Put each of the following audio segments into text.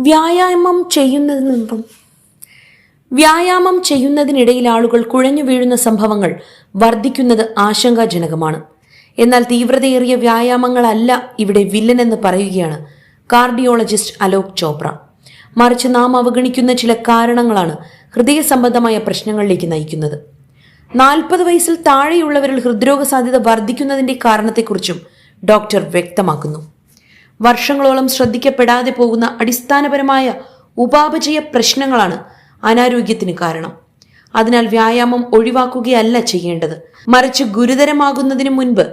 വ്യായാമം ചെയ്യുന്നതിനിടയിൽ ആളുകൾ കുഴഞ്ഞു വീഴുന്ന സംഭവങ്ങൾ വർദ്ധിക്കുന്നത് ആശങ്കാജനകമാണ്. എന്നാൽ തീവ്രതയേറിയ വ്യായാമങ്ങളല്ല ഇവിടെ വില്ലനെന്ന് പറയുകയാണ് കാർഡിയോളജിസ്റ്റ് അലോക് ചോപ്ര. മറിച്ച് നാം അവഗണിക്കുന്ന ചില കാരണങ്ങളാണ് ഹൃദയ സംബന്ധമായ പ്രശ്നങ്ങളിലേക്ക് നയിക്കുന്നത്. 40 വയസ്സിൽ താഴെയുള്ളവരിൽ ഹൃദ്രോഗ സാധ്യത വർദ്ധിക്കുന്നതിന്റെ കാരണത്തെക്കുറിച്ചും ഡോക്ടർ വ്യക്തമാക്കുന്നു. വർഷങ്ങളോളം ശ്രദ്ധിക്കപ്പെടാതെ പോകുന്ന അടിസ്ഥാനപരമായ ഉപാപചയ പ്രശ്നങ്ങളാണ് അനാരോഗ്യത്തിന് കാരണം. അതിനാൽ വ്യായാമം ഒഴിവാക്കുകയല്ല ചെയ്യേണ്ടത്, മറിച്ച് ഗുരുതരമാകുന്നതിന് മുൻപ്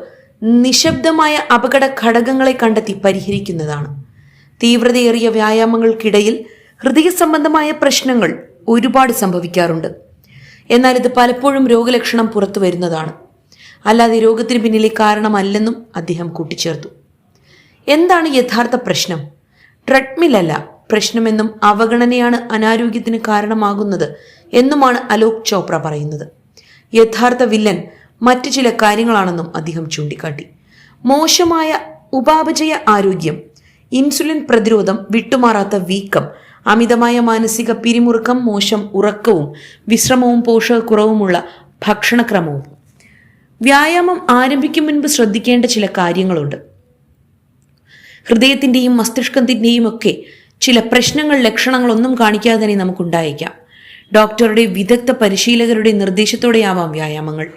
നിശബ്ദമായ അപകട ഘടകങ്ങളെ കണ്ടെത്തി പരിഹരിക്കുന്നതാണ്. തീവ്രതയേറിയ വ്യായാമങ്ങൾക്കിടയിൽ ഹൃദയ സംബന്ധമായ പ്രശ്നങ്ങൾ ഒരുപാട് സംഭവിക്കാറുണ്ട്. എന്നാൽ ഇത് പലപ്പോഴും രോഗലക്ഷണം പുറത്തു വരുന്നതാണ്, അല്ലാതെ രോഗത്തിന് പിന്നിലെ കാരണമല്ലെന്നും അദ്ദേഹം കൂട്ടിച്ചേർത്തു. എന്താണ് യഥാർത്ഥ പ്രശ്നം? ട്രെഡ്മിലല്ല പ്രശ്നമെന്നും അവഗണനയാണ് അനാരോഗ്യത്തിന് കാരണമാകുന്നത് എന്നുമാണ് അലോക് ചോപ്ര പറയുന്നത്. യഥാർത്ഥ വില്ലൻ മറ്റു ചില കാര്യങ്ങളാണെന്നും അദ്ദേഹം ചൂണ്ടിക്കാട്ടി. മോശമായ ഉപാപചയ ആരോഗ്യം, ഇൻസുലിൻ പ്രതിരോധം, വിട്ടുമാറാത്ത വീക്കം, അമിതമായ മാനസിക പിരിമുറുക്കം, മോശം ഉറക്കവും വിശ്രമവും പോഷകക്കുറവുമുള്ള ഭക്ഷണക്രമവും. വ്യായാമം ആരംഭിക്കും മുൻപ് ശ്രദ്ധിക്കേണ്ട ചില കാര്യങ്ങളുണ്ട്. ഹൃദയത്തിൻ്റെയും മസ്തിഷ്കത്തിൻ്റെയും ഒക്കെ ചില പ്രശ്നങ്ങൾ ലക്ഷണങ്ങളൊന്നും കാണിക്കാതെ തന്നെ നമുക്കുണ്ടായേക്കാം. ഡോക്ടറുടെ വിദഗ്ധ പരിശീലകരുടെ നിർദ്ദേശത്തോടെയാവാം വ്യായാമങ്ങൾ.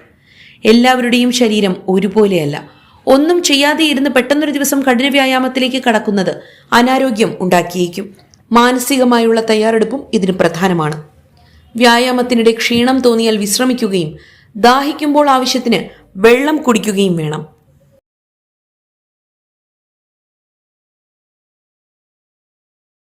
എല്ലാവരുടെയും ശരീരം ഒരുപോലെയല്ല. ഒന്നും ചെയ്യാതെ ഇരുന്ന് പെട്ടെന്നൊരു ദിവസം കഠിന വ്യായാമത്തിലേക്ക് കടക്കുന്നത് അനാരോഗ്യം ഉണ്ടാക്കിയേക്കും. മാനസികമായുള്ള തയ്യാറെടുപ്പും ഇതിന് പ്രധാനമാണ്. വ്യായാമത്തിനിടെ ക്ഷീണം തോന്നിയാൽ വിശ്രമിക്കുകയും ദാഹിക്കുമ്പോൾ ആവശ്യത്തിന് വെള്ളം കുടിക്കുകയും വേണം.